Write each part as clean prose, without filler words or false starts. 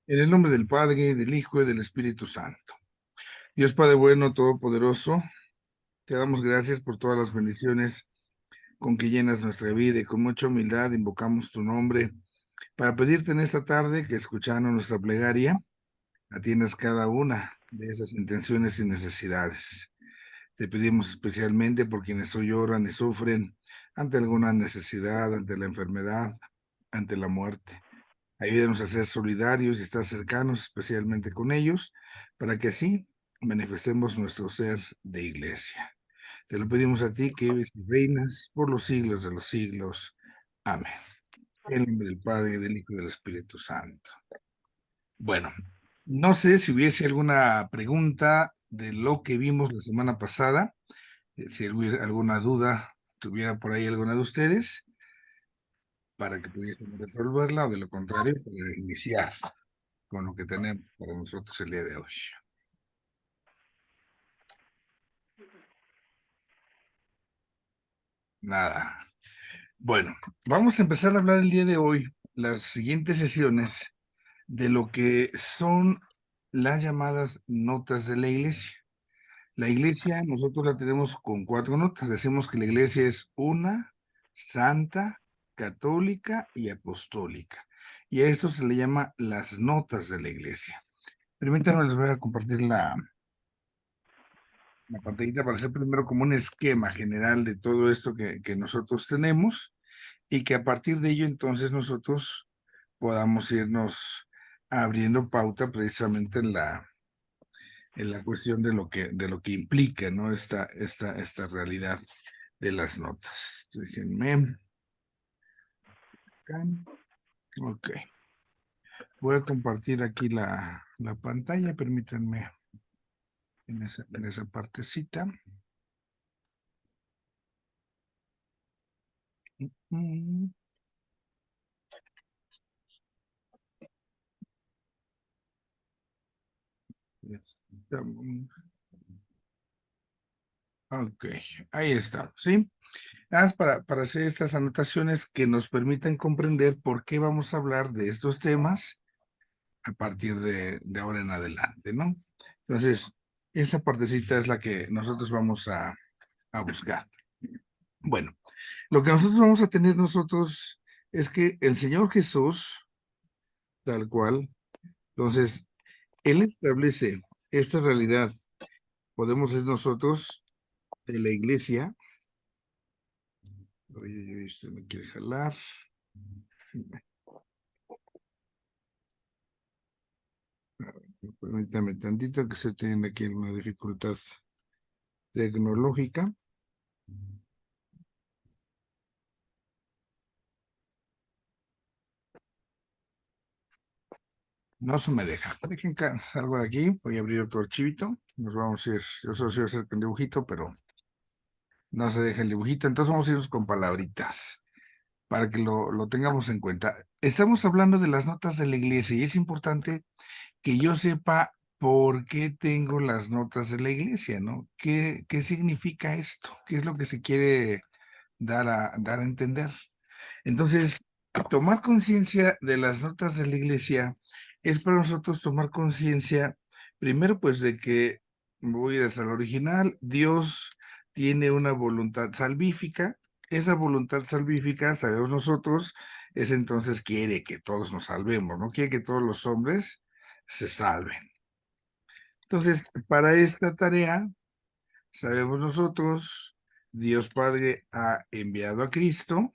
En el nombre del Padre, del Hijo y del Espíritu Santo. Dios Padre bueno, todopoderoso, te damos gracias por todas las bendiciones con que llenas nuestra vida y con mucha humildad invocamos tu nombre para pedirte en esta tarde que escuchando nuestra plegaria, atiendas cada una de esas intenciones y necesidades. Te pedimos especialmente por quienes hoy lloran y sufren ante alguna necesidad, ante la enfermedad, ante la muerte. Ayúdanos a ser solidarios y estar cercanos, especialmente con ellos, para que así manifestemos nuestro ser de iglesia. Te lo pedimos a ti, que vives y reinas por los siglos de los siglos. Amén. En el nombre del Padre, del Hijo y del Espíritu Santo. Bueno, no sé si hubiese alguna pregunta de lo que vimos la semana pasada, si hubiera alguna duda, tuviera por ahí alguna de ustedes, para que pudiésemos resolverla, o de lo contrario, para iniciar con lo que tenemos para nosotros el día de hoy. Nada. Bueno, vamos a empezar a hablar el día de hoy, las siguientes sesiones, de lo que son las llamadas notas de la iglesia. La iglesia, nosotros la tenemos con 4 notas. Decimos que la iglesia es una, santa, católica y apostólica. Y a esto se le llama las notas de la iglesia. Permítanme, les voy a compartir la pantallita para hacer primero como un esquema general de todo esto que nosotros tenemos y que a partir de ello entonces nosotros podamos irnos abriendo pauta precisamente en la cuestión de lo que implica, ¿no? Esta realidad de las notas. Déjenme. Acá. Ok. Voy a compartir aquí la pantalla, permítanme en esa partecita. Mm. Ok, ahí está, ¿sí? Nada más para hacer estas anotaciones que nos permitan comprender por qué vamos a hablar de estos temas a partir de ahora en adelante, ¿no? Entonces, esa partecita es la que nosotros vamos a buscar. Bueno, lo que nosotros vamos a tener nosotros es que el Señor Jesús, tal cual, entonces, Él establece esta realidad. Podemos ser nosotros de la iglesia. Oye, esto me quiere jalar. Permítame tantito que se tiene aquí una dificultad tecnológica. No se me deja. Dejen que salgo de aquí. Voy a abrir otro archivito. Nos vamos a ir. Yo solo quiero hacer con dibujito, pero no se deja el dibujito. Entonces vamos a irnos con palabritas para que lo tengamos en cuenta. Estamos hablando de las notas de la iglesia y es importante que yo sepa por qué tengo las notas de la iglesia, ¿no? ¿Qué significa esto? ¿Qué es lo que se quiere dar a entender? Entonces, tomar conciencia de las notas de la iglesia es para nosotros tomar conciencia, primero, pues de que, voy a ir hasta el original, Dios tiene una voluntad salvífica. Esa voluntad salvífica, sabemos nosotros, es entonces quiere que todos nos salvemos, ¿no? Quiere que todos los hombres se salven. Entonces, para esta tarea, sabemos nosotros, Dios Padre ha enviado a Cristo,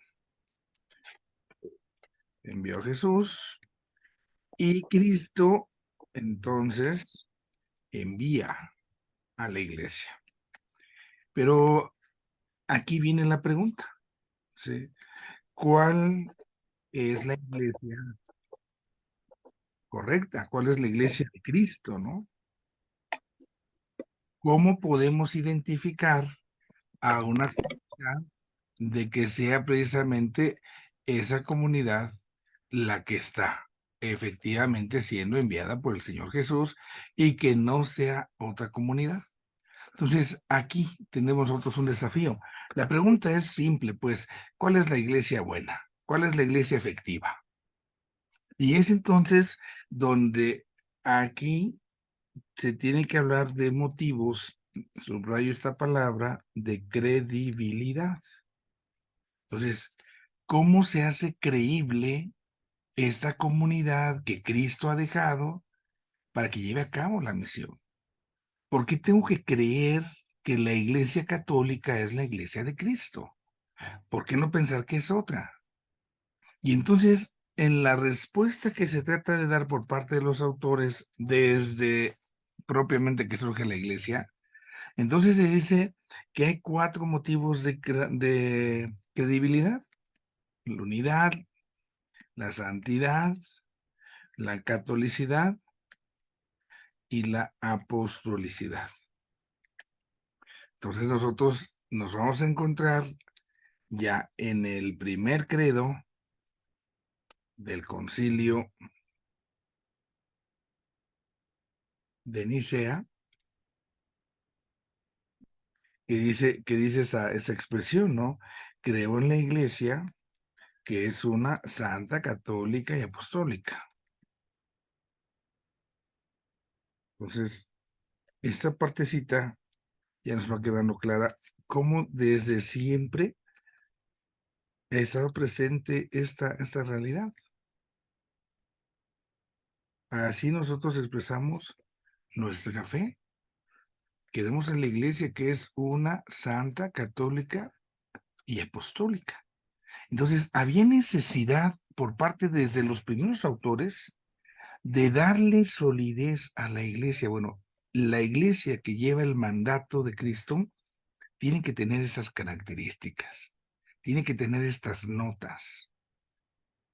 envió a Jesús, y Cristo entonces envía a la iglesia. Pero aquí viene la pregunta, ¿sí? ¿Cuál es la iglesia correcta? ¿Cuál es la iglesia de Cristo, no? ¿Cómo podemos identificar a una comunidad de que sea precisamente esa comunidad la que está efectivamente siendo enviada por el Señor Jesús y que no sea otra comunidad? Entonces, aquí tenemos nosotros un desafío. La pregunta es simple, pues, ¿cuál es la iglesia buena? ¿Cuál es la iglesia efectiva? Y es entonces donde aquí se tiene que hablar de motivos, subrayo esta palabra, de credibilidad. Entonces, ¿cómo se hace creíble esta comunidad que Cristo ha dejado para que lleve a cabo la misión? ¿Por qué tengo que creer que la Iglesia Católica es la Iglesia de Cristo? ¿Por qué no pensar que es otra? Y entonces, en la respuesta que se trata de dar por parte de los autores desde propiamente que surge la Iglesia, entonces se dice que hay 4 motivos de credibilidad: la unidad, la santidad, la catolicidad y la apostolicidad. Entonces nosotros nos vamos a encontrar ya en el primer credo del concilio de Nicea, que dice esa expresión, ¿no? Creo en la iglesia, que es una santa, católica y apostólica. Entonces, esta partecita ya nos va quedando clara cómo desde siempre ha estado presente esta realidad. Así nosotros expresamos nuestra fe. Queremos en la iglesia que es una santa, católica y apostólica. Entonces, había necesidad por parte desde los primeros autores de darle solidez a la iglesia. Bueno, la iglesia que lleva el mandato de Cristo tiene que tener esas características, tiene que tener estas notas,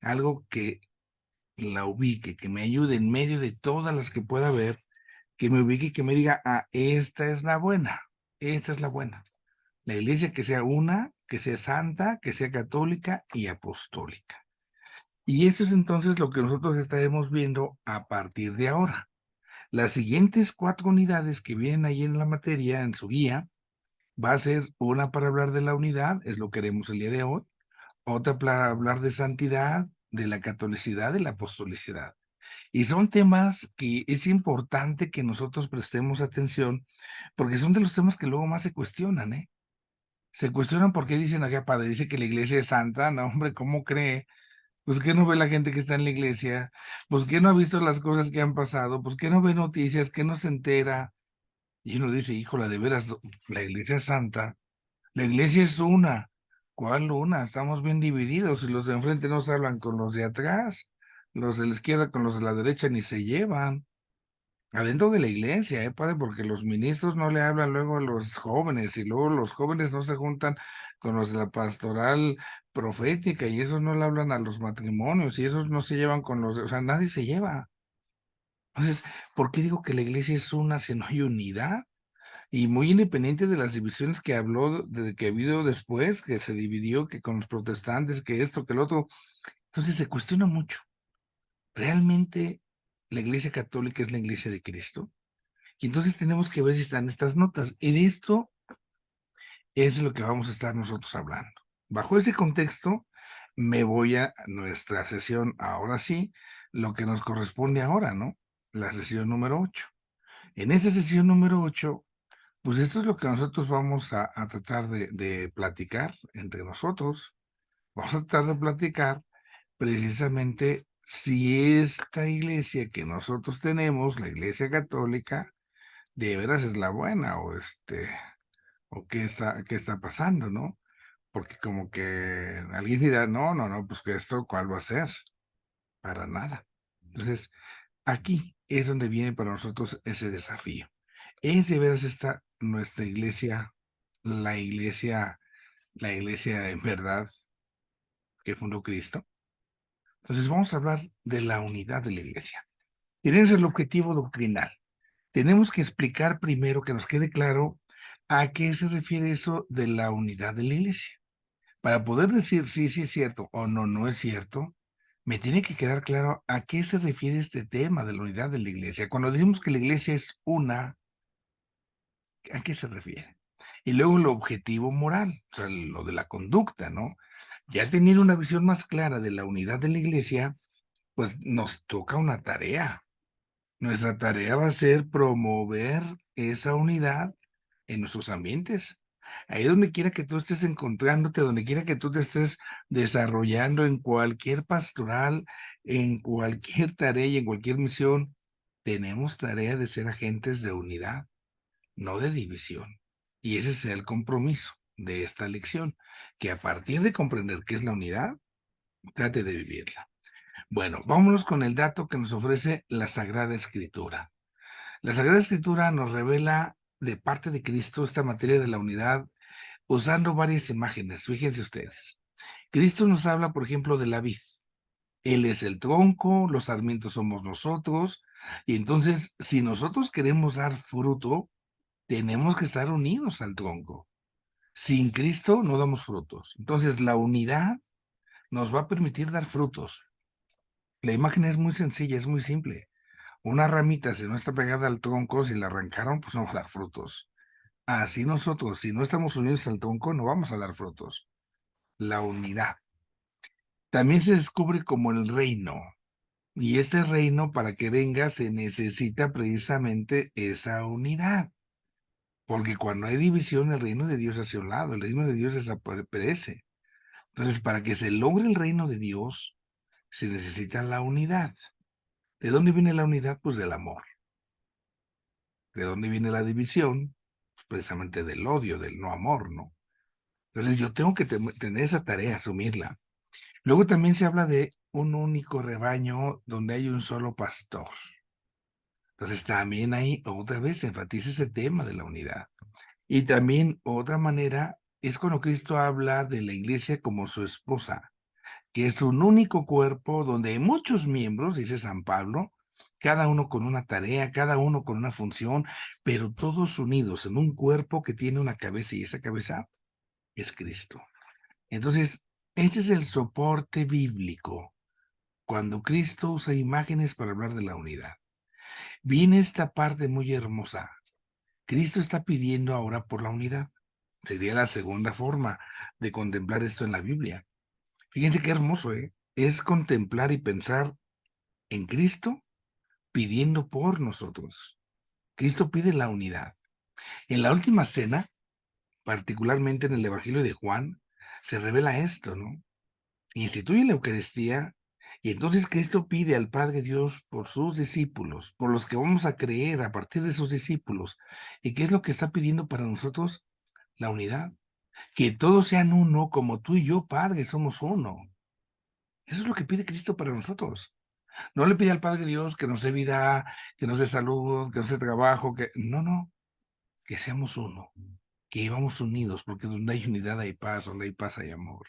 algo que la ubique, que me ayude en medio de todas las que pueda haber, que me ubique y que me diga, ah, esta es la buena, esta es la buena. La iglesia que sea una, que sea santa, que sea católica y apostólica. Y eso es entonces lo que nosotros estaremos viendo a partir de ahora. Las siguientes 4 unidades que vienen ahí en la materia, en su guía, va a ser una para hablar de la unidad, es lo que haremos el día de hoy, otra para hablar de santidad, de la catolicidad, de la apostolicidad. Y son temas que es importante que nosotros prestemos atención, porque son de los temas que luego más se cuestionan, ¿eh? Se cuestionan por qué dicen acá, padre, dice que la iglesia es santa. No, hombre, ¿cómo cree? Pues que no ve la gente que está en la iglesia, pues que no ha visto las cosas que han pasado, pues que no ve noticias, que no se entera. Y uno dice, híjola, de veras, la iglesia es santa, la iglesia es una. ¿Cuál una? Estamos bien divididos y los de enfrente no se hablan con los de atrás, los de la izquierda con los de la derecha ni se llevan. Adentro de la iglesia, padre, porque los ministros no le hablan luego a los jóvenes y luego los jóvenes no se juntan con los de la pastoral profética y esos no le hablan a los matrimonios y esos no se llevan con o sea, nadie se lleva. Entonces, ¿por qué digo que la iglesia es una si no hay unidad? Y muy independiente de las divisiones que habló, de que ha habido después, que se dividió, que con los protestantes, que esto, que el otro. Entonces se cuestiona mucho. ¿Realmente la iglesia católica es la iglesia de Cristo? Y entonces tenemos que ver si están estas notas. Y de esto es lo que vamos a estar nosotros hablando. Bajo ese contexto, me voy a nuestra sesión, ahora sí, lo que nos corresponde ahora, ¿no? La sesión número 8. En esa sesión número 8, pues esto es lo que nosotros vamos a tratar de platicar entre nosotros. Vamos a tratar de platicar precisamente si esta iglesia que nosotros tenemos, la iglesia católica, de veras es la buena o qué está pasando, ¿no? Porque como que alguien dirá, no, no, no, pues que esto, ¿cuál va a ser? Para nada. Entonces, aquí es donde viene para nosotros ese desafío. ¿Es de veras esta nuestra iglesia, la iglesia, la iglesia en verdad que fundó Cristo? Entonces, vamos a hablar de la unidad de la iglesia. Tiene el objetivo doctrinal. Tenemos que explicar primero, que nos quede claro a qué se refiere eso de la unidad de la iglesia. Para poder decir sí, sí es cierto o no, no es cierto, me tiene que quedar claro a qué se refiere este tema de la unidad de la iglesia. Cuando decimos que la iglesia es una, ¿a qué se refiere? Y luego el objetivo moral, o sea, lo de la conducta, ¿no? Ya teniendo una visión más clara de la unidad de la iglesia, pues nos toca una tarea. Nuestra tarea va a ser promover esa unidad en nuestros ambientes. Ahí donde quiera que tú estés encontrándote, donde quiera que tú te estés desarrollando en cualquier pastoral, en cualquier tarea y en cualquier misión, tenemos tarea de ser agentes de unidad, no de división. Y ese es el compromiso de esta lección, que a partir de comprender qué es la unidad, trate de vivirla. Bueno, vámonos con el dato que nos ofrece la Sagrada Escritura. La Sagrada Escritura nos revela de parte de Cristo esta materia de la unidad usando varias imágenes. Fíjense ustedes. Cristo nos habla, por ejemplo, de la vid. Él es el tronco, los sarmientos somos nosotros, y entonces, si nosotros queremos dar fruto, tenemos que estar unidos al tronco. Sin Cristo no damos frutos. Entonces, la unidad nos va a permitir dar frutos. La imagen es muy sencilla, es muy simple. Una ramita, si no está pegada al tronco, si la arrancaron, pues no va a dar frutos. Así nosotros, si no estamos unidos al tronco, no vamos a dar frutos. La unidad. También se descubre como el reino. Y este reino, para que venga, se necesita precisamente esa unidad. Porque cuando hay división, el reino de Dios hacia un lado, el reino de Dios desaparece. Entonces, para que se logre el reino de Dios, se necesita la unidad. ¿De dónde viene la unidad? Pues del amor. ¿De dónde viene la división? Pues precisamente del odio, del no amor, ¿no? Entonces yo tengo que tener esa tarea, asumirla. Luego también se habla de un único rebaño donde hay un solo pastor. Entonces también ahí otra vez se enfatiza ese tema de la unidad. Y también otra manera es cuando Cristo habla de la iglesia como su esposa, que es un único cuerpo donde hay muchos miembros, dice San Pablo, cada uno con una tarea, cada uno con una función, pero todos unidos en un cuerpo que tiene una cabeza y esa cabeza es Cristo. Entonces, ese es el soporte bíblico. Cuando Cristo usa imágenes para hablar de la unidad. Viene esta parte muy hermosa. Cristo está pidiendo ahora por la unidad. Sería la segunda forma de contemplar esto en la Biblia. Fíjense qué hermoso, ¿eh? Es contemplar y pensar en Cristo pidiendo por nosotros. Cristo pide la unidad. En la última cena, particularmente en el Evangelio de Juan, se revela esto, ¿no? Instituye la Eucaristía y entonces Cristo pide al Padre Dios por sus discípulos, por los que vamos a creer a partir de sus discípulos. ¿Y qué es lo que está pidiendo para nosotros? La unidad. Que todos sean uno como tú y yo, Padre, somos uno. Eso es lo que pide Cristo para nosotros. No le pide al Padre Dios que nos dé vida, que nos dé salud, que nos dé trabajo, que... No, no, que seamos uno, que vivamos unidos, porque donde hay unidad hay paz, donde hay paz hay amor.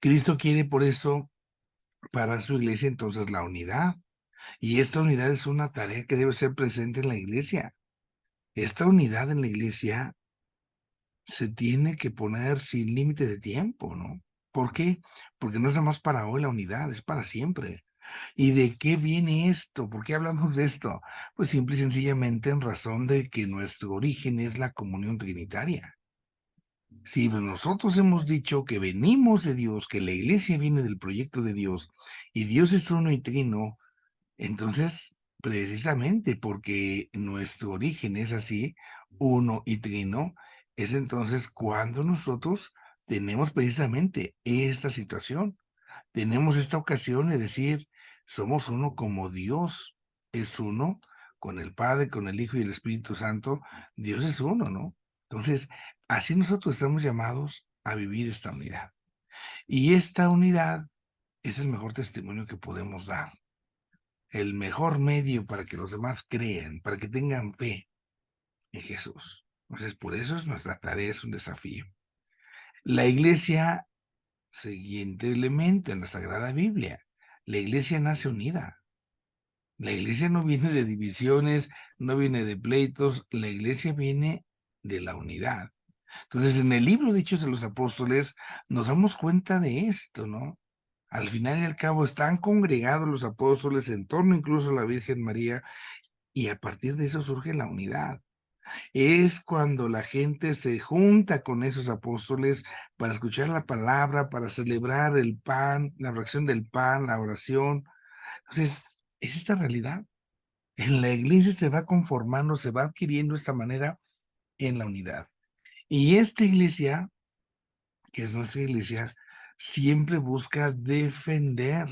Cristo quiere por eso para su iglesia entonces la unidad. Y esta unidad es una tarea que debe ser presente en la iglesia. Esta unidad en la iglesia se tiene que poner sin límite de tiempo, ¿no? ¿Por qué? Porque no es nada más para hoy la unidad, es para siempre. ¿Y de qué viene esto? ¿Por qué hablamos de esto? Pues simple y sencillamente en razón de que nuestro origen es la comunión trinitaria. Si nosotros hemos dicho que venimos de Dios, que la iglesia viene del proyecto de Dios y Dios es uno y trino, entonces precisamente porque nuestro origen es así, uno y trino, es entonces cuando nosotros tenemos precisamente esta situación. Tenemos esta ocasión de decir, somos uno como Dios es uno, con el Padre, con el Hijo y el Espíritu Santo, Dios es uno, ¿no? Entonces, así nosotros estamos llamados a vivir esta unidad. Y esta unidad es el mejor testimonio que podemos dar, el mejor medio para que los demás crean, para que tengan fe en Jesús. Entonces, por eso es nuestra tarea, es un desafío. La iglesia, siguiente elemento en la Sagrada Biblia, la iglesia nace unida. La iglesia no viene de divisiones, no viene de pleitos, la iglesia viene de la unidad. Entonces, en el libro de Hechos de los Apóstoles nos damos cuenta de esto, ¿no? Al final y al cabo están congregados los apóstoles en torno incluso a la Virgen María y a partir de eso surge la unidad. Es cuando la gente se junta con esos apóstoles para escuchar la palabra, para celebrar el pan, la fracción del pan, la oración, Entonces, es esta realidad. En la iglesia se va conformando, se va adquiriendo esta manera en la unidad. Y esta iglesia, que es nuestra iglesia, siempre busca defender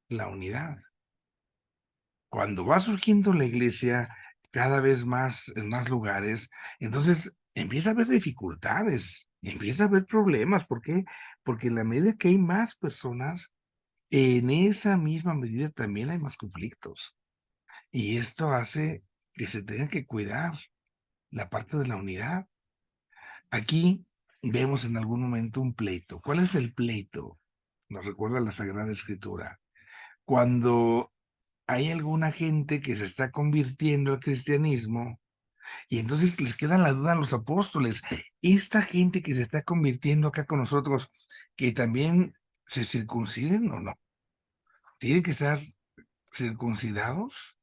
la unidad. Cuando va surgiendo la iglesia cada vez más en más lugares, entonces empieza a haber dificultades, empieza a haber problemas. ¿Por qué? Porque en la medida que hay más personas, en esa misma medida también hay más conflictos. Y esto hace que se tenga que cuidar la parte de la unidad. Aquí vemos en algún momento un pleito. ¿Cuál es el pleito? Nos recuerda la Sagrada Escritura. Cuando hay alguna gente que se está convirtiendo al cristianismo y entonces les queda la duda a los apóstoles. Esta gente que se está convirtiendo acá con nosotros, que también se circunciden o no, tienen que estar circuncidados.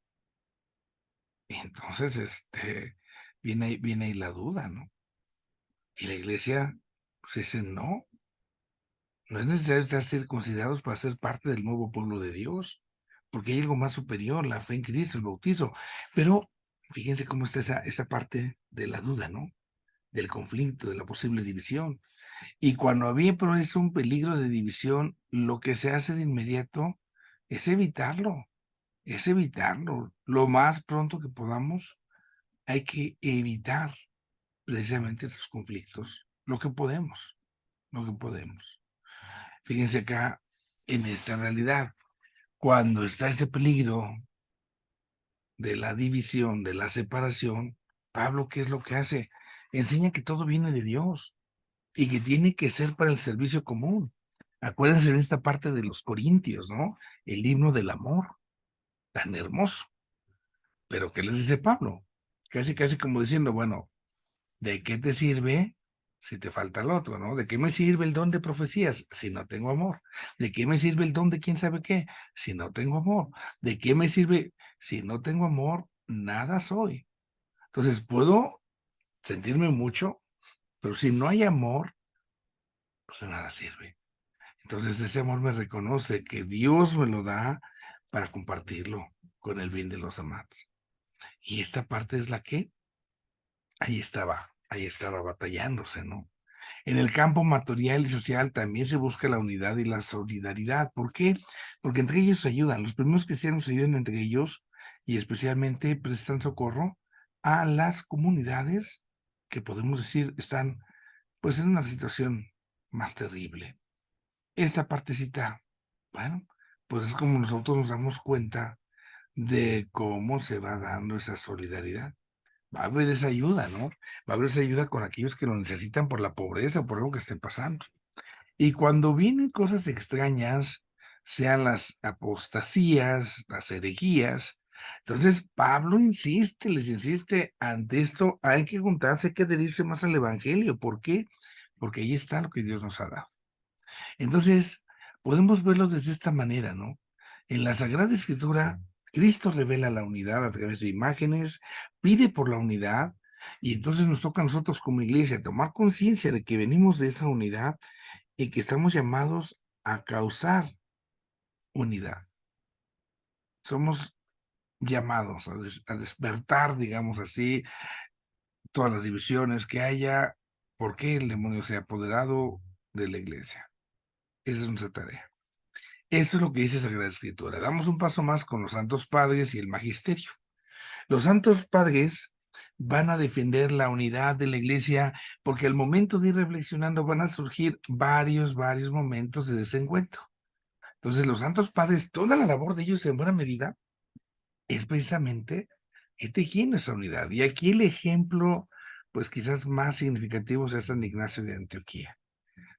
Y entonces, viene ahí la duda, ¿no? Y la iglesia, pues dice, no, no es necesario estar circuncidados para ser parte del nuevo pueblo de Dios, porque hay algo más superior, la fe en Cristo, el bautizo. Pero fíjense cómo está esa parte de la duda, ¿no? Del conflicto, de la posible división. Y cuando había por eso un peligro de división, lo que se hace de inmediato es evitarlo. Lo más pronto que podamos, hay que evitar precisamente esos conflictos, lo que podemos. Fíjense acá en esta realidad, cuando está ese peligro de la división, de la separación, Pablo, ¿qué es lo que hace? Enseña que todo viene de Dios y que tiene que ser para el servicio común. Acuérdense de esta parte de los Corintios, ¿no? El himno del amor, tan hermoso. Pero ¿qué les dice Pablo? Casi, casi como diciendo, bueno, ¿de qué te sirve si te falta el otro, no? ¿De qué me sirve el don de profecías si no tengo amor? ¿De qué me sirve el don de quién sabe qué si no tengo amor? ¿De qué me sirve si no tengo amor? Nada soy. Entonces puedo sentirme mucho, pero si no hay amor, pues de nada sirve. Entonces ese amor me reconoce que Dios me lo da para compartirlo con el bien de los amados. Y esta parte es la que ahí estaba batallándose, ¿no? En el campo material y social también se busca la unidad y la solidaridad. ¿Por qué? Porque entre ellos se ayudan. Los primeros cristianos se ayudan entre ellos y especialmente prestan socorro a las comunidades que podemos decir están pues en una situación más terrible. Esta partecita, bueno, pues es como nosotros nos damos cuenta de cómo se va dando esa solidaridad. Va a haber esa ayuda, ¿no? Va a haber esa ayuda con aquellos que lo necesitan por la pobreza o por algo que estén pasando. Y cuando vienen cosas extrañas, sean las apostasías, las herejías, entonces Pablo insiste, les insiste, ante esto hay que juntarse, hay que adherirse más al evangelio. ¿Por qué? Porque ahí está lo que Dios nos ha dado. Entonces, podemos verlo desde esta manera, ¿no? En la Sagrada Escritura, Cristo revela la unidad a través de imágenes, pide por la unidad, y entonces nos toca a nosotros como iglesia tomar conciencia de que venimos de esa unidad y que estamos llamados a causar unidad. Somos llamados a despertar, digamos así, todas las divisiones que haya, porque el demonio se ha apoderado de la iglesia. Esa es nuestra tarea. Eso es lo que dice Sagrada Escritura. Damos un paso más con los santos padres y el magisterio. Los santos padres van a defender la unidad de la iglesia porque al momento de ir reflexionando van a surgir varios momentos de desencuentro. Entonces, los santos padres, toda la labor de ellos en buena medida es precisamente tejiendo esa unidad. Y aquí el ejemplo, pues quizás más significativo es San Ignacio de Antioquía.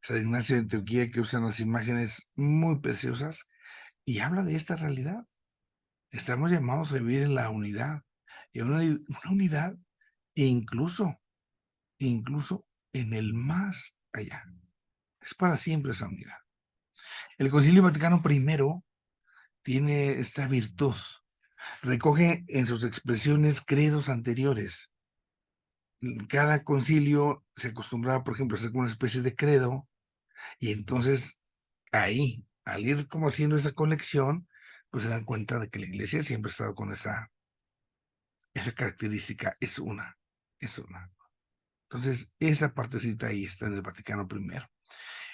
San Ignacio de Antioquía que usan las imágenes muy preciosas y habla de esta realidad. Estamos llamados a vivir en la unidad, y una unidad incluso, incluso en el más allá. Es para siempre esa unidad. El Concilio Vaticano I tiene esta virtud. Recoge en sus expresiones credos anteriores. Cada concilio se acostumbraba, por ejemplo, a hacer una especie de credo, y entonces ahí, al ir como haciendo esa conexión, pues se dan cuenta de que la iglesia siempre ha estado con esa característica, es una. Entonces, esa partecita ahí está en el Vaticano I.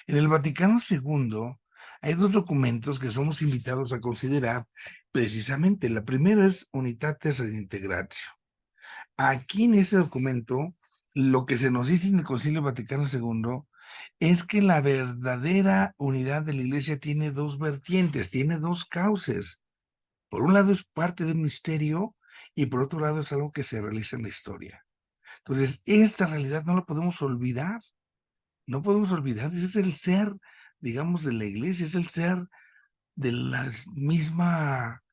En el Vaticano II hay dos documentos que somos invitados a considerar precisamente. La primera es Unitatis Redintegratio. Aquí en ese documento, lo que se nos dice en el Concilio Vaticano II es que la verdadera unidad de la Iglesia tiene dos vertientes, tiene dos cauces. Por un lado es parte de un misterio y por otro lado es algo que se realiza en la historia. Entonces, esta realidad no la podemos olvidar. No podemos olvidar, ese es el ser, digamos, de la iglesia, es el ser de la misma,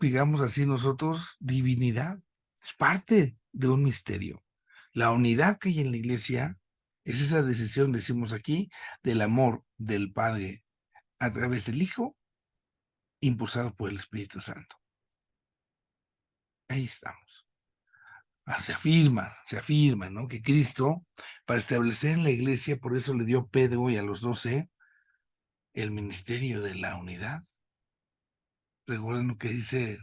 digamos así, nosotros, divinidad. Es parte de un misterio. La unidad que hay en la iglesia es esa decisión, decimos aquí, del amor del Padre a través del Hijo, impulsado por el Espíritu Santo. Ahí estamos. Se afirma, ¿no? Que Cristo, para establecer en la iglesia, por eso le dio a Pedro y a los 12 el ministerio de la unidad. Recuerden lo que dice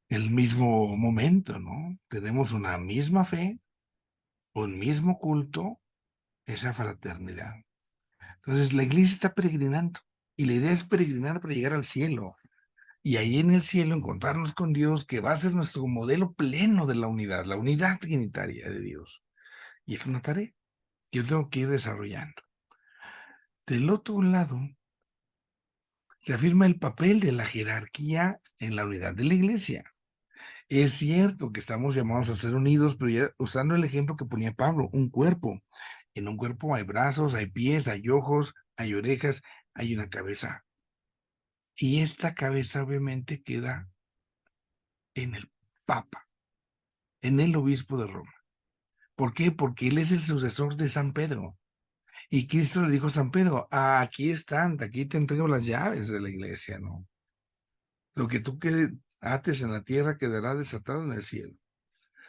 el mismo momento, ¿no? Tenemos una misma fe, un mismo culto, esa fraternidad. Entonces la iglesia está peregrinando y la idea es peregrinar para llegar al cielo. Y ahí en el cielo encontrarnos con Dios, que va a ser nuestro modelo pleno de la unidad trinitaria de Dios. Y es una tarea que yo tengo que ir desarrollando. Del otro lado, se afirma el papel de la jerarquía en la unidad de la iglesia. Es cierto que estamos llamados a ser unidos, pero ya usando el ejemplo que ponía Pablo, un cuerpo. En un cuerpo hay brazos, hay pies, hay ojos, hay orejas, hay una cabeza. Y esta cabeza obviamente queda en el Papa, en el obispo de Roma. ¿Por qué? Porque él es el sucesor de San Pedro. Y Cristo le dijo a San Pedro, aquí están, aquí te entrego las llaves de la iglesia, ¿no? Lo que tú ates en la tierra quedará desatado en el cielo.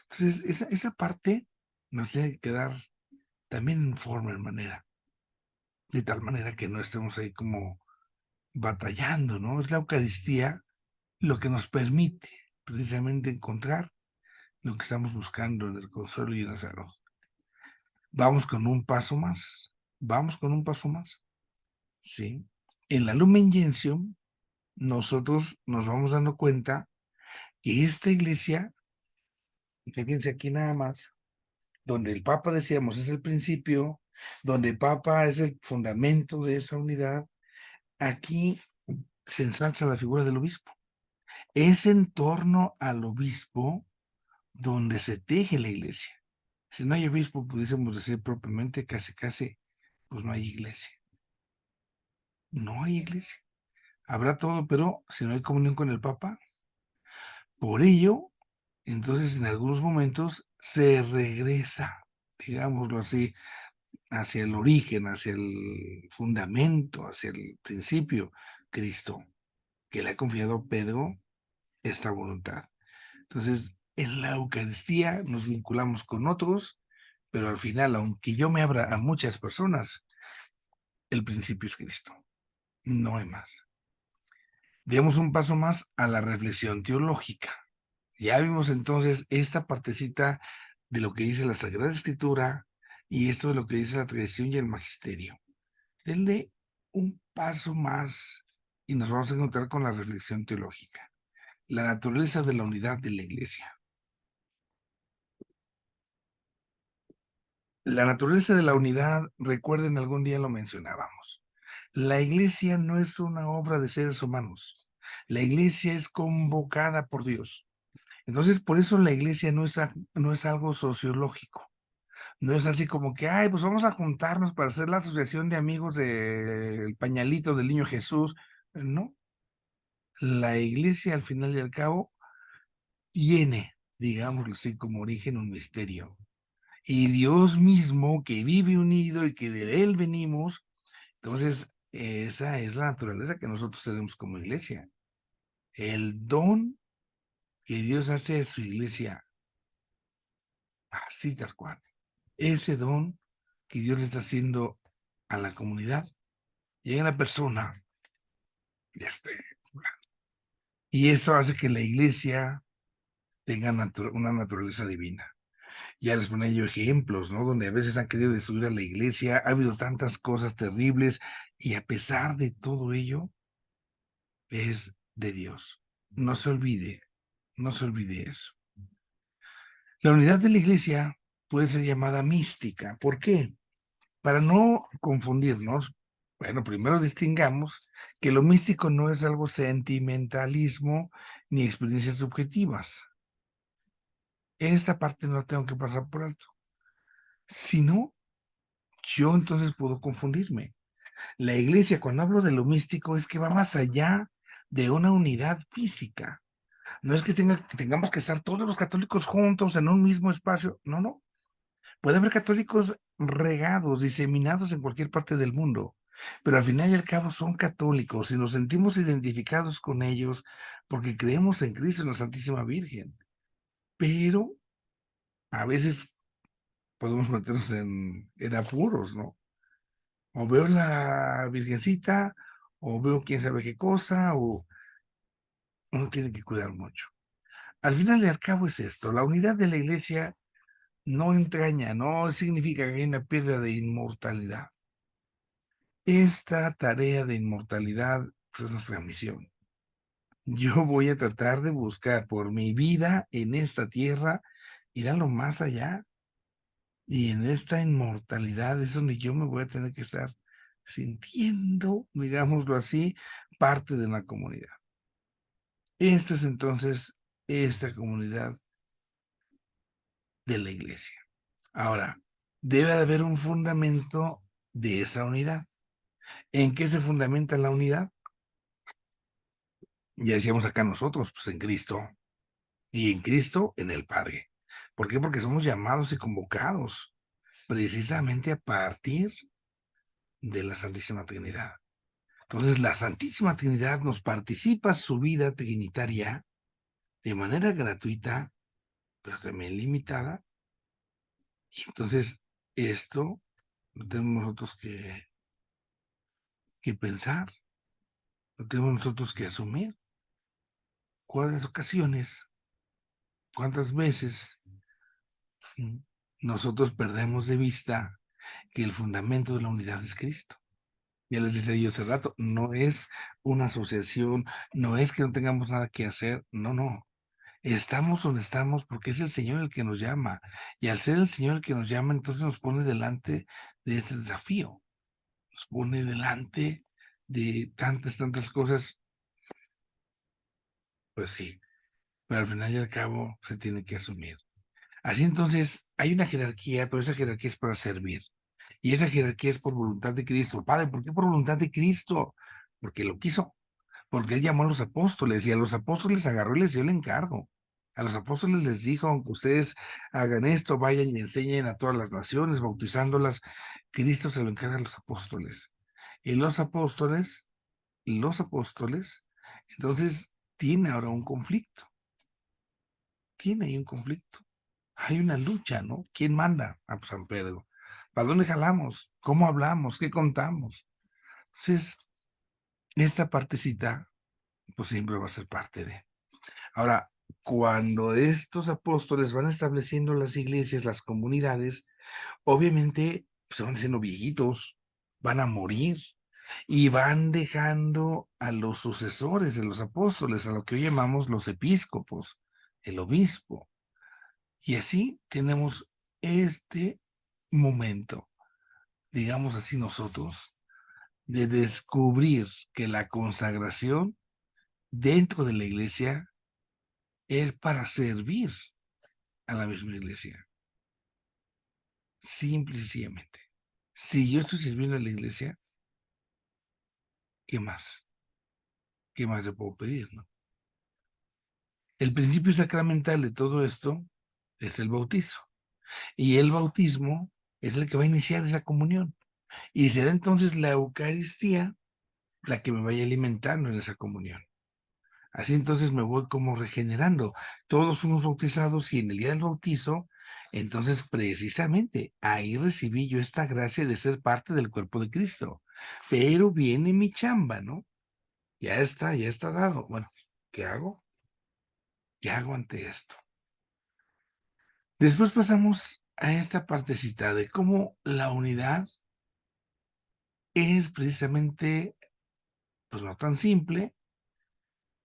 Entonces, esa parte nos tiene que quedar también en forma, en manera, de tal manera que no estemos ahí como batallando, ¿no? Es la Eucaristía lo que nos permite precisamente encontrar lo que estamos buscando en el consuelo y en la salud. Vamos con un paso más, ¿sí? En la Lumen Gentium, nosotros nos vamos dando cuenta que esta iglesia, fíjense aquí nada más, donde el Papa, decíamos, es el principio, donde el Papa es el fundamento de esa unidad, aquí se ensalza la figura del obispo. Es en torno al obispo donde se teje la iglesia. Si no hay obispo, pudiésemos decir propiamente, casi, pues no hay iglesia. No hay iglesia. Habrá todo, pero si no hay comunión con el Papa, por ello, entonces en algunos momentos se regresa, digámoslo así, hacia el origen, hacia el fundamento, hacia el principio, Cristo, que le ha confiado a Pedro esta voluntad. Entonces, en la Eucaristía nos vinculamos con otros, pero al final, aunque yo me abra a muchas personas, el principio es Cristo, no hay más. Demos un paso más a la reflexión teológica. Ya vimos entonces esta partecita de lo que dice la Sagrada Escritura y esto de lo que dice la tradición y el magisterio. Denle un paso más y nos vamos a encontrar con la reflexión teológica, la naturaleza de la unidad de la iglesia. La naturaleza de la unidad, recuerden, algún día lo mencionábamos. La iglesia no es una obra de seres humanos. La iglesia es convocada por Dios. Entonces, por eso la iglesia no es algo sociológico. No es así como que, ay, pues vamos a juntarnos para hacer la asociación de amigos del pañalito del niño Jesús. No, la iglesia al final y al cabo tiene, digámoslo así, como origen un misterio. Y Dios mismo que vive unido y que de él venimos, entonces esa es la naturaleza que nosotros tenemos como iglesia. El don que Dios hace a su iglesia, así tal cual. Ese don que Dios le está haciendo a la comunidad. Llega una persona este, y esto hace que la iglesia tenga una naturaleza divina. Ya les ponía yo ejemplos, ¿no? Donde a veces han querido destruir a la iglesia, ha habido tantas cosas terribles y a pesar de todo ello, es de Dios. No se olvide, no se olvide eso. La unidad de la iglesia puede ser llamada mística. ¿Por qué? Para no confundirnos, bueno, primero distingamos que lo místico no es algo sentimentalismo ni experiencias subjetivas. Esta parte no tengo que pasar por alto. Si no, yo entonces puedo confundirme. La iglesia, cuando hablo de lo místico, es que va más allá de una unidad física. No es que tengamos que estar todos los católicos juntos en un mismo espacio. No, no. Puede haber católicos regados, diseminados en cualquier parte del mundo, pero al final y al cabo son católicos y nos sentimos identificados con ellos porque creemos en Cristo, en la Santísima Virgen. Pero a veces podemos meternos en apuros, ¿no? O veo la Virgencita, o veo quién sabe qué cosa, o uno tiene que cuidar mucho. Al final y al cabo es esto, la unidad de la iglesia no entraña, no significa que hay una pérdida de inmortalidad. Esta tarea de inmortalidad pues, es nuestra misión. Yo voy a tratar de buscar por mi vida en esta tierra, ir a lo más allá, y en esta inmortalidad es donde yo me voy a tener que estar sintiendo, digámoslo así, parte de la comunidad. Esta es entonces esta comunidad de la iglesia. Ahora, debe haber un fundamento de esa unidad. ¿En qué se fundamenta la unidad? Ya decíamos acá nosotros, pues en Cristo, y en Cristo en el Padre. ¿Por qué? Porque somos llamados y convocados precisamente a partir de la Santísima Trinidad. Entonces, la Santísima Trinidad nos participa su vida trinitaria de manera gratuita, pero también limitada. Y entonces, esto lo tenemos nosotros que pensar, lo tenemos nosotros que asumir. ¿Cuántas ocasiones, cuántas veces nosotros perdemos de vista que el fundamento de la unidad es Cristo? Ya les decía yo hace rato, no es una asociación, no es que no tengamos nada que hacer, no, no. Estamos donde estamos porque es el Señor el que nos llama. Y al ser el Señor el que nos llama, entonces nos pone delante de este desafío. Nos pone delante de tantas cosas. Pues sí, pero al final y al cabo se tiene que asumir. Así entonces, hay una jerarquía, pero esa jerarquía es para servir. Y esa jerarquía es por voluntad de Cristo. Padre, ¿por qué por voluntad de Cristo? Porque lo quiso. Porque él llamó a los apóstoles y a los apóstoles agarró y les dio el encargo. A los apóstoles les dijo, aunque ustedes hagan esto, vayan y enseñen a todas las naciones, bautizándolas, Cristo se lo encarga a los apóstoles. Y los apóstoles, entonces tiene ahora un conflicto. Tiene ahí un conflicto. Hay una lucha, ¿no? ¿Quién manda? Ah, pues San Pedro. ¿Para dónde jalamos? ¿Cómo hablamos? ¿Qué contamos? Entonces, esta partecita, pues siempre va a ser parte de. Ahora, cuando estos apóstoles van estableciendo las iglesias, las comunidades, obviamente pues, se van haciendo viejitos, van a morir y van dejando a los sucesores de los apóstoles, a lo que hoy llamamos los episcopos, el obispo. Y así tenemos este momento, digamos así nosotros, de descubrir que la consagración dentro de la iglesia es para servir a la misma iglesia. Simple y sencillamente. Si yo estoy sirviendo a la iglesia, ¿qué más? ¿Qué más le puedo pedir, no? El principio sacramental de todo esto es el bautizo. Y el bautismo es el que va a iniciar esa comunión. Y será entonces la Eucaristía la que me vaya alimentando en esa comunión. Así entonces me voy como regenerando. Todos fuimos bautizados y en el día del bautizo, entonces precisamente ahí recibí yo esta gracia de ser parte del cuerpo de Cristo. Pero viene mi chamba, ¿no? ya está dado. Bueno, ¿qué hago? ¿Qué hago ante esto? Después pasamos a esta partecita de cómo la unidad es precisamente, pues no tan simple,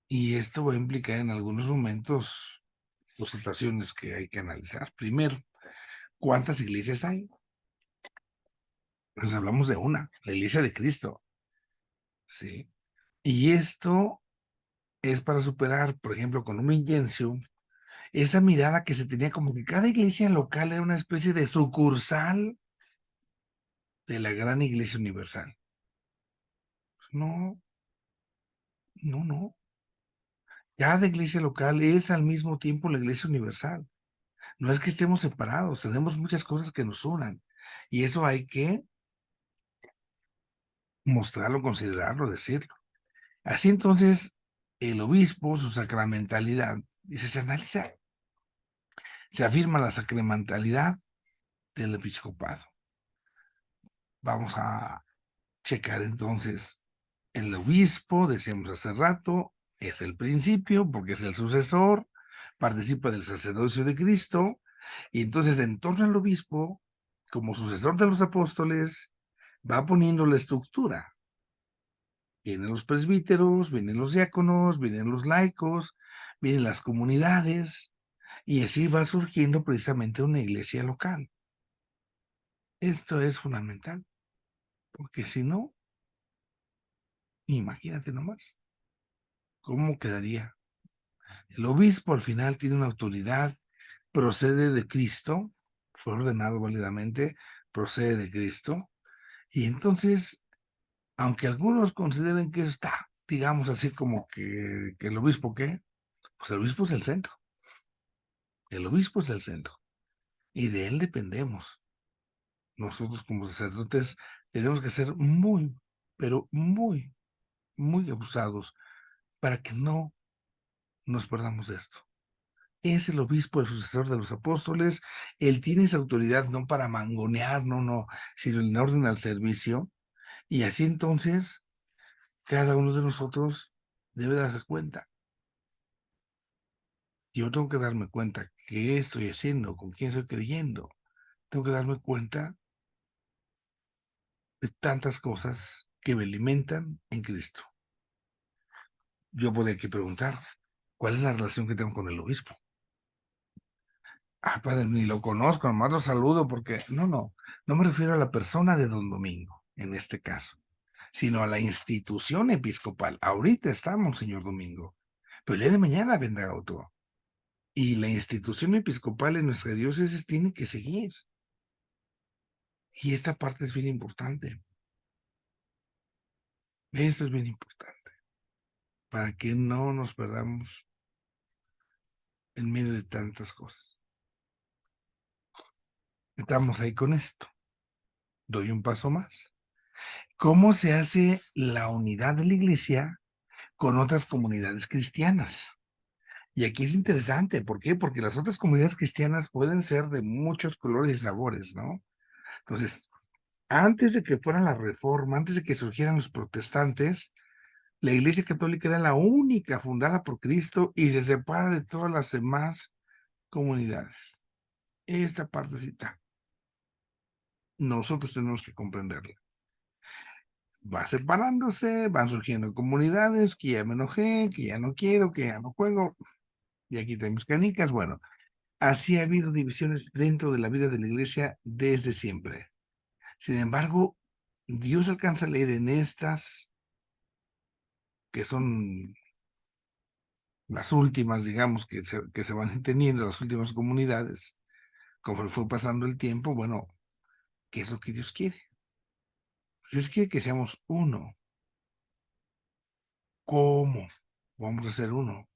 y esto va a implicar en algunos momentos, pues, situaciones que hay que analizar. Primero, ¿cuántas iglesias hay? Pues hablamos de una, la iglesia de Cristo, ¿sí? Y esto es para superar, por ejemplo, con un Ingencio, esa mirada que se tenía como que cada iglesia local era una especie de sucursal de la gran iglesia universal. Pues no, no, no. Cada iglesia local es al mismo tiempo la iglesia universal. No es que estemos separados, tenemos muchas cosas que nos unan. Y eso hay que mostrarlo, considerarlo, decirlo. Así entonces, el obispo, su sacramentalidad, dice, se analiza, se afirma la sacramentalidad del episcopado. Vamos a checar entonces el obispo, decíamos hace rato, es el principio porque es el sucesor, participa del sacerdocio de Cristo, y entonces en torno al obispo, como sucesor de los apóstoles, va poniendo la estructura. Vienen los presbíteros, vienen los diáconos, vienen los laicos, vienen las comunidades, y así va surgiendo precisamente una iglesia local. Esto es fundamental, porque si no, imagínate nomás, ¿cómo quedaría? El obispo al final tiene una autoridad, procede de Cristo, fue ordenado válidamente, procede de Cristo, y entonces, aunque algunos consideren que está, digamos así como que el obispo, ¿qué? Pues el obispo es el centro, el obispo es el centro, y de él dependemos. Nosotros como sacerdotes tenemos que ser muy, pero muy, muy abusados para que no nos perdamos de esto. Es el obispo, el sucesor de los apóstoles, él tiene esa autoridad no para mangonear, no, no, sino en orden al servicio, y así entonces cada uno de nosotros debe darse cuenta. Yo tengo que darme cuenta qué estoy haciendo, con quién estoy creyendo. Tengo que darme cuenta de tantas cosas que me alimentan en Cristo. Yo podría aquí preguntar, ¿cuál es la relación que tengo con el obispo? Ah, padre, ni lo conozco, nomás lo saludo porque no me refiero a la persona de don Domingo, en este caso, sino a la institución episcopal. Ahorita estamos, señor Domingo, pero el día de mañana vendrá otro. Y la institución episcopal en nuestra diócesis tiene que seguir. Y esta parte es bien importante. Esto es bien importante, para que no nos perdamos en medio de tantas cosas. Estamos ahí con esto. Doy un paso más. ¿Cómo se hace la unidad de la iglesia con otras comunidades cristianas? Y aquí es interesante, ¿por qué? Porque las otras comunidades cristianas pueden ser de muchos colores y sabores, ¿no? Entonces, antes de que fuera la reforma, antes de que surgieran los protestantes, la Iglesia Católica era la única fundada por Cristo y se separa de todas las demás comunidades. Esta partecita, nosotros tenemos que comprenderla. Va separándose, van surgiendo comunidades que ya me enojé, que ya no quiero, que ya no juego, y aquí tenemos canicas. Bueno, así ha habido divisiones dentro de la vida de la iglesia desde siempre. Sin embargo, Dios alcanza a leer en estas, que son las últimas, digamos, que se van teniendo, las últimas comunidades, conforme fue pasando el tiempo, bueno, ¿qué es lo que Dios quiere? Dios quiere que seamos uno. ¿Cómo vamos a ser uno?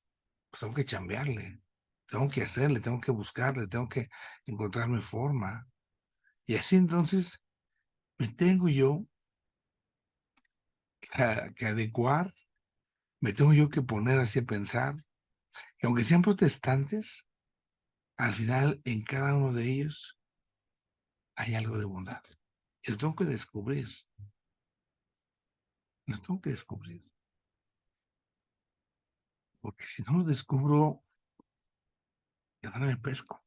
Pues tengo que chambearle, tengo que hacerle, tengo que buscarle, tengo que encontrar mi forma. Y así entonces me tengo yo que adecuar, me tengo yo que poner así a pensar, que aunque sean protestantes, al final en cada uno de ellos hay algo de bondad. Y lo tengo que descubrir, lo tengo que descubrir. porque si no lo descubro, ¿de dónde me pesco?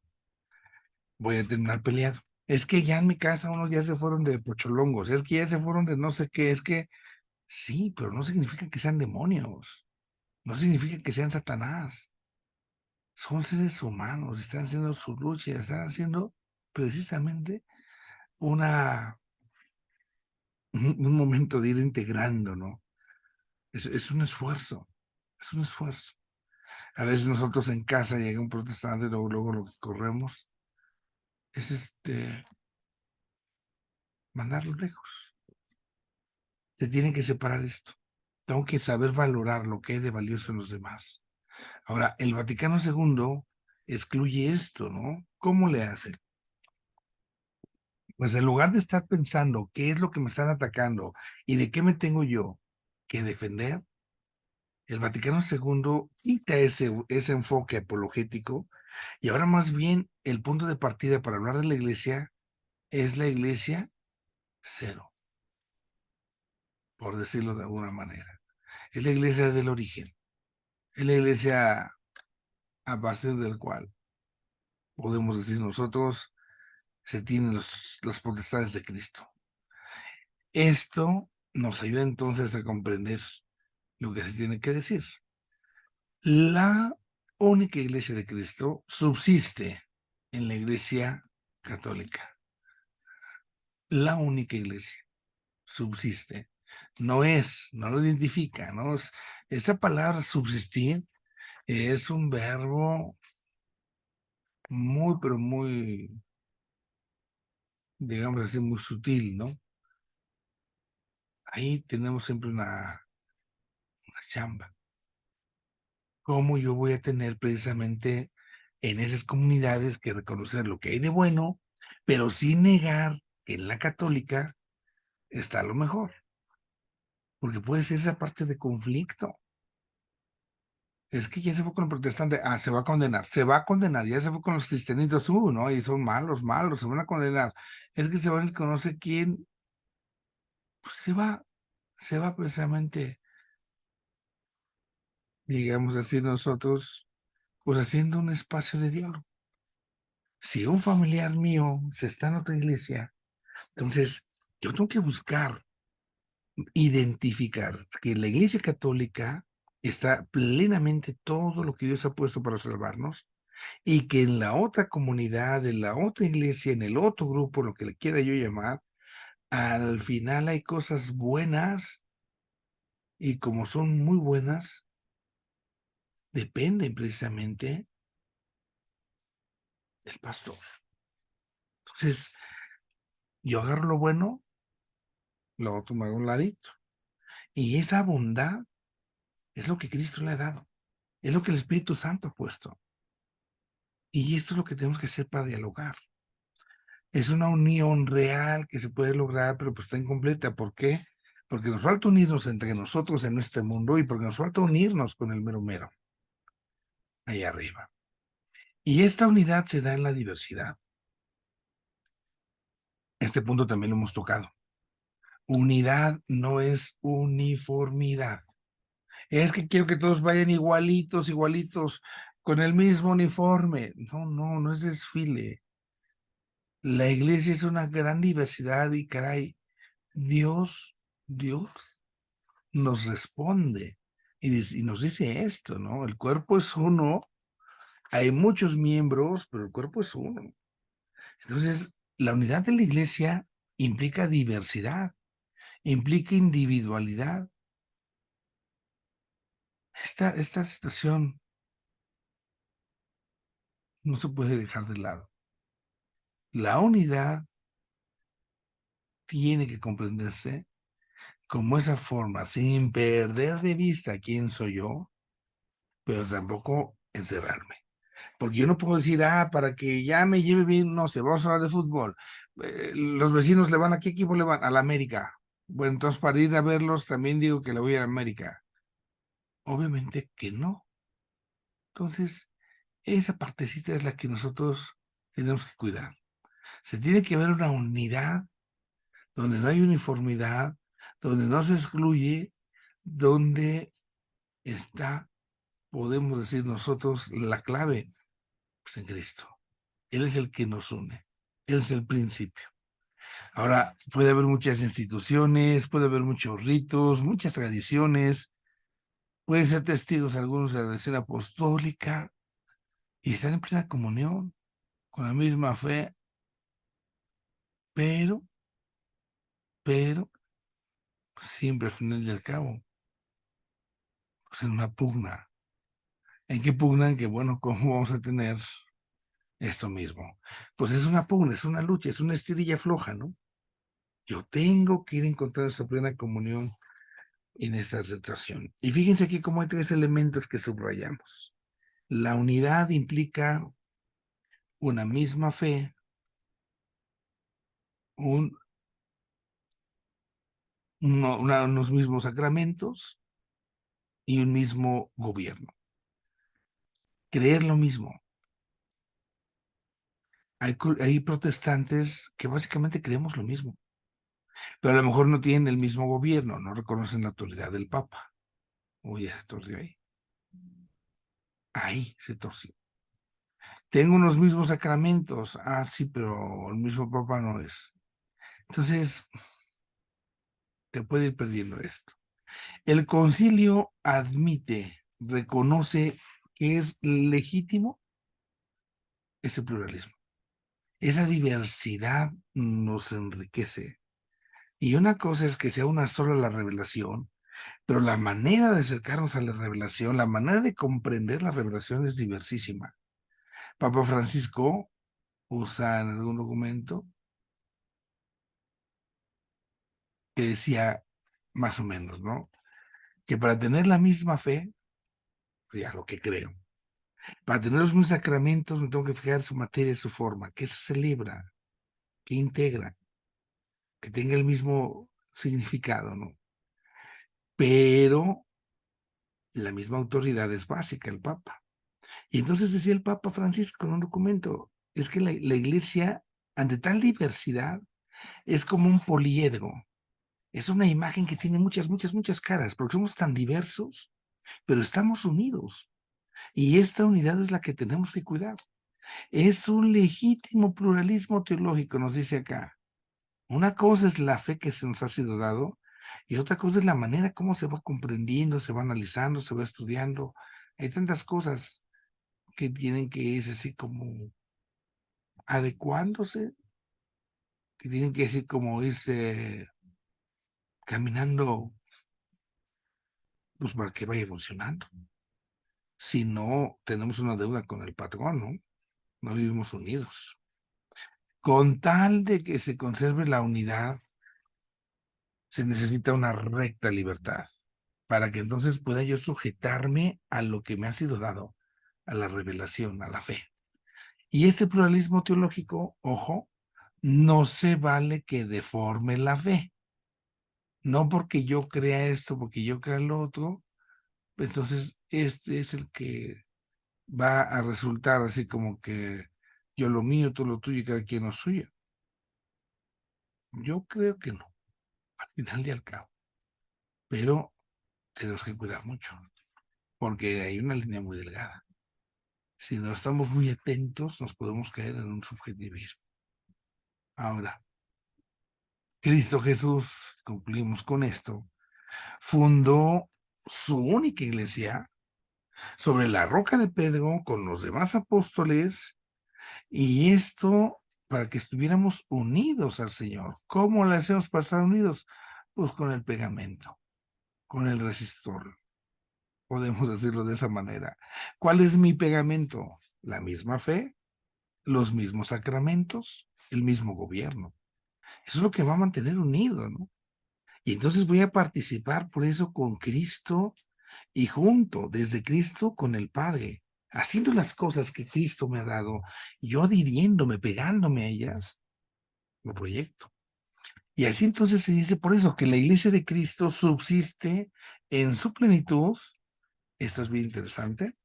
Voy a terminar peleado. Es que ya en mi casa unos ya se fueron de pocholongos, es que ya se fueron de no sé qué, es que sí, pero no significa que sean demonios, no significa que sean Satanás. Son seres humanos, están haciendo su lucha, están haciendo precisamente una, un momento de ir integrando, ¿no? Es un esfuerzo, es un esfuerzo. A veces nosotros en casa llega un protestante, luego lo que corremos es mandarlo lejos. Se tiene que separar esto. Tengo que saber valorar lo que hay de valioso en los demás. Ahora, el Vaticano II excluye esto, ¿no? ¿Cómo le hace? Pues en lugar de estar pensando qué es lo que me están atacando y de qué me tengo yo que defender, el Vaticano II quita ese enfoque apologético y ahora más bien el punto de partida para hablar de la iglesia es la iglesia cero, por decirlo de alguna manera. Es la iglesia del origen, es la iglesia a partir del cual podemos decir nosotros se tienen las potestades de Cristo. Esto nos ayuda entonces a comprender lo que se tiene que decir. La única iglesia de Cristo subsiste en la iglesia católica. La única iglesia subsiste. No lo identifica, ¿no? Esa palabra subsistir es un verbo muy, pero muy, digamos así, muy sutil, ¿no? Ahí tenemos siempre una chamba. ¿Cómo yo voy a tener precisamente en esas comunidades que reconocer lo que hay de bueno, pero sin negar que en la católica está lo mejor? Porque puede ser esa parte de conflicto. Es que ya se fue con el protestante, se va a condenar, ya se fue con los cristianitos, ¿no? Y son malos, malos, se van a condenar. Es que se van a conocer quién, pues se va precisamente, digamos así, nosotros, pues haciendo un espacio de diálogo. Si un familiar mío se está en otra iglesia, entonces yo tengo que buscar, identificar que en la iglesia católica está plenamente todo lo que Dios ha puesto para salvarnos y que en la otra comunidad, en la otra iglesia, en el otro grupo, lo que le quiera yo llamar, al final hay cosas buenas y como son muy buenas, dependen precisamente del pastor. Entonces, yo agarro lo bueno, lo otro me hago a un ladito. Y esa bondad es lo que Cristo le ha dado, es lo que el Espíritu Santo ha puesto. Y esto es lo que tenemos que hacer para dialogar. Es una unión real que se puede lograr, pero pues está incompleta. ¿Por qué? Porque nos falta unirnos entre nosotros en este mundo y porque nos falta unirnos con el mero mero, ahí arriba. Y esta unidad se da en la diversidad. Este punto también lo hemos tocado. Unidad no es uniformidad. Es que quiero que todos vayan igualitos, igualitos, con el mismo uniforme. No, no, no es desfile. La iglesia es una gran diversidad y caray, Dios nos responde y nos dice esto, ¿no? El cuerpo es uno, hay muchos miembros, pero el cuerpo es uno. Entonces, la unidad de la iglesia implica diversidad, implica individualidad. Esta situación no se puede dejar de lado. La unidad tiene que comprenderse como esa forma, sin perder de vista quién soy yo, pero tampoco encerrarme. Porque yo no puedo decir, para que ya me lleve bien, no sé, vamos a hablar de fútbol. Los vecinos le van, ¿a qué equipo le van? A la América. Bueno, entonces para ir a verlos también digo que le voy a la América. Obviamente que no. Entonces, esa partecita es la que nosotros tenemos que cuidar. Se tiene que ver una unidad donde no hay uniformidad, donde no se excluye, donde está podemos decir nosotros la clave? Pues en Cristo. Él es el que nos une. Él es el principio. Ahora, puede haber muchas instituciones, puede haber muchos ritos, muchas tradiciones, pueden ser testigos algunos de la tradición apostólica y estar en plena comunión con la misma fe, pero, pero, siempre al final y al cabo, pues en una pugna. ¿En qué pugnan? Que bueno, ¿cómo vamos a tener esto mismo? Pues es una pugna, es una lucha, es una estirilla floja, ¿no? Yo tengo que ir a encontrar esa plena comunión en esta situación. Y fíjense aquí cómo hay tres elementos que subrayamos. La unidad implica una misma fe, unos mismos sacramentos y un mismo gobierno. Creer lo mismo. Hay protestantes que básicamente creemos lo mismo, pero a lo mejor no tienen el mismo gobierno, no reconocen la autoridad del Papa. Uy, ya se torció ahí. Ahí se torció. Tengo unos mismos sacramentos. Ah, sí, pero el mismo Papa no es. Entonces, te puede ir perdiendo esto. El concilio admite, reconoce que es legítimo ese pluralismo. Esa diversidad nos enriquece. Y una cosa es que sea una sola la revelación, pero la manera de acercarnos a la revelación, la manera de comprender la revelación es diversísima. Papa Francisco usa en algún documento que decía más o menos, ¿no? Que para tener la misma fe, ya lo que creo, para tener los mismos sacramentos me tengo que fijar su materia y su forma, que se celebra, que integra, que tenga el mismo significado, ¿no? Pero la misma autoridad es básica, el Papa. Y entonces decía el Papa Francisco en un documento, es que la Iglesia, ante tal diversidad, es como un poliedro. Es una imagen que tiene muchas, muchas, muchas caras, porque somos tan diversos, pero estamos unidos. Y esta unidad es la que tenemos que cuidar. Es un legítimo pluralismo teológico, nos dice acá. Una cosa es la fe que se nos ha sido dado y otra cosa es la manera como se va comprendiendo, se va analizando, se va estudiando. Hay tantas cosas que tienen que es así como adecuándose, que tienen que así como irse caminando, pues para que vaya funcionando. Si no, tenemos una deuda con el patrón, ¿no? No vivimos unidos. Con tal de que se conserve la unidad, se necesita una recta libertad para que entonces pueda yo sujetarme a lo que me ha sido dado, a la revelación, a la fe. Y este pluralismo teológico, ojo, no se vale que deforme la fe. No porque yo crea esto, porque yo crea lo otro, entonces este es el que va a resultar así como que yo lo mío, tú lo tuyo y cada quien lo suyo. Yo creo que no, al final y al cabo. Pero tenemos que cuidar mucho, porque hay una línea muy delgada. Si no estamos muy atentos, nos podemos caer en un subjetivismo. Ahora, Cristo Jesús, concluimos con esto, fundó su única iglesia sobre la roca de Pedro con los demás apóstoles y esto para que estuviéramos unidos al Señor. ¿Cómo le hacemos para estar unidos? Pues con el pegamento, con el resistor. Podemos decirlo de esa manera. ¿Cuál es mi pegamento? La misma fe, los mismos sacramentos, el mismo gobierno. Eso es lo que va a mantener unido, ¿no? Y entonces voy a participar por eso con Cristo y junto, desde Cristo, con el Padre, haciendo las cosas que Cristo me ha dado, yo adhiriéndome, pegándome a ellas, lo proyecto. Y así entonces se dice por eso que la iglesia de Cristo subsiste en su plenitud, esto es bien interesante,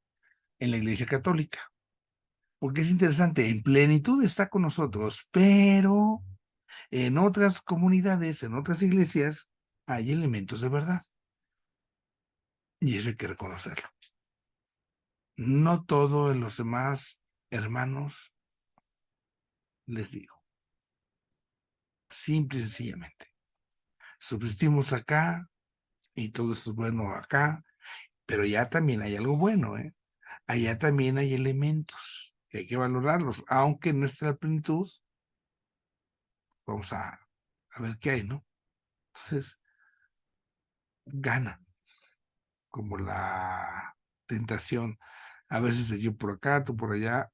en la iglesia católica. Porque es interesante, en plenitud está con nosotros, pero en otras comunidades, en otras iglesias, hay elementos de verdad. Y eso hay que reconocerlo. No todo en los demás hermanos les digo. Simple y sencillamente. Subsistimos acá y todo esto es bueno acá, pero ya también hay algo bueno, ¿eh? Allá también hay elementos que hay que valorarlos, aunque en nuestra plenitud, vamos a ver qué hay, ¿no? Entonces, gana, como la tentación. A veces de yo por acá, tú por allá,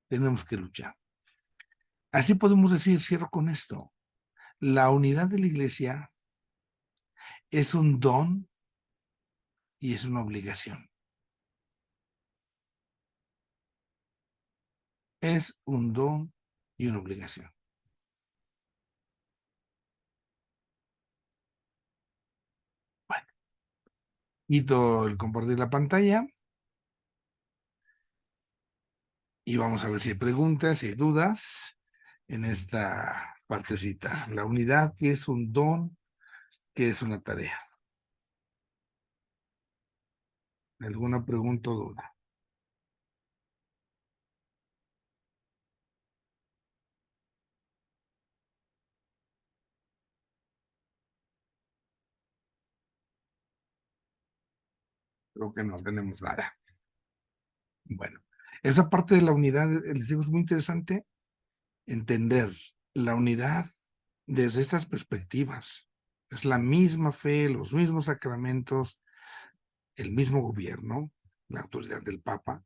tenemos que luchar. Así podemos decir, cierro con esto, la unidad de la iglesia es un don y es una obligación. Es un don y una obligación. Bueno, quito el compartir la pantalla y vamos a ver si hay preguntas, si hay dudas en esta partecita. La unidad, que es un don, que es una tarea. ¿Alguna pregunta o duda? Creo que no tenemos nada. Bueno, esa parte de la unidad, les digo, es muy interesante entender la unidad desde estas perspectivas. Es la misma fe, los mismos sacramentos, el mismo gobierno, la autoridad del Papa,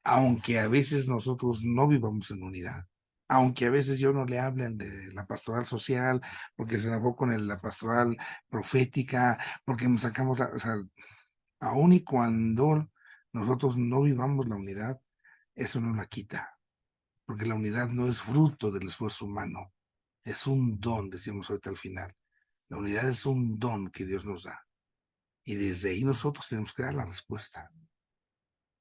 aunque a veces nosotros no vivamos en unidad, aunque a veces yo no le hable al de la pastoral social, porque se enojó con la pastoral profética, porque nos sacamos, o sea, aun y cuando nosotros no vivamos la unidad, eso no la quita, porque la unidad no es fruto del esfuerzo humano, es un don, decimos ahorita al final. La unidad es un don que Dios nos da. Y desde ahí nosotros tenemos que dar la respuesta.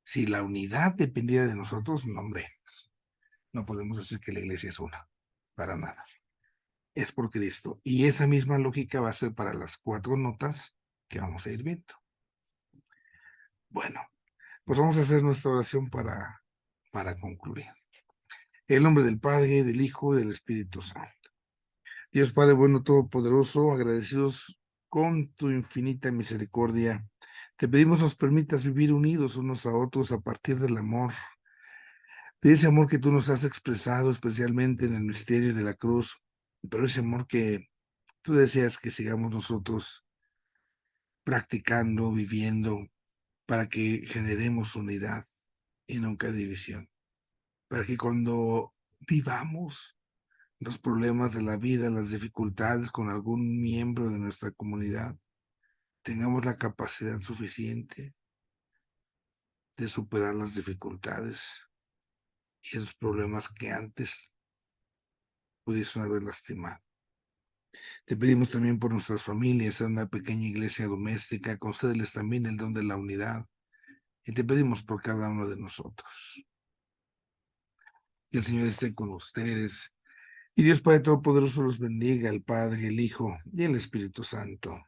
Si la unidad dependiera de nosotros, no, hombre, no podemos decir que la iglesia es una, para nada. Es por Cristo. Y esa misma lógica va a ser para las 4 notas que vamos a ir viendo. Bueno, pues vamos a hacer nuestra oración para concluir. En el nombre del Padre, del Hijo y del Espíritu Santo. Dios Padre bueno, todopoderoso, agradecidos con tu infinita misericordia, te pedimos nos permitas vivir unidos unos a otros a partir del amor, de ese amor que tú nos has expresado especialmente en el misterio de la cruz, pero ese amor que tú deseas que sigamos nosotros practicando, viviendo, para que generemos unidad y nunca división, para que cuando vivamos los problemas de la vida, las dificultades con algún miembro de nuestra comunidad, tengamos la capacidad suficiente de superar las dificultades y esos problemas que antes pudiesen haber lastimado. Te pedimos también por nuestras familias, en una pequeña iglesia doméstica, concédeles también el don de la unidad. Y te pedimos por cada uno de nosotros. Que el Señor esté con ustedes. Y Dios Padre Todopoderoso los bendiga, el Padre, el Hijo y el Espíritu Santo.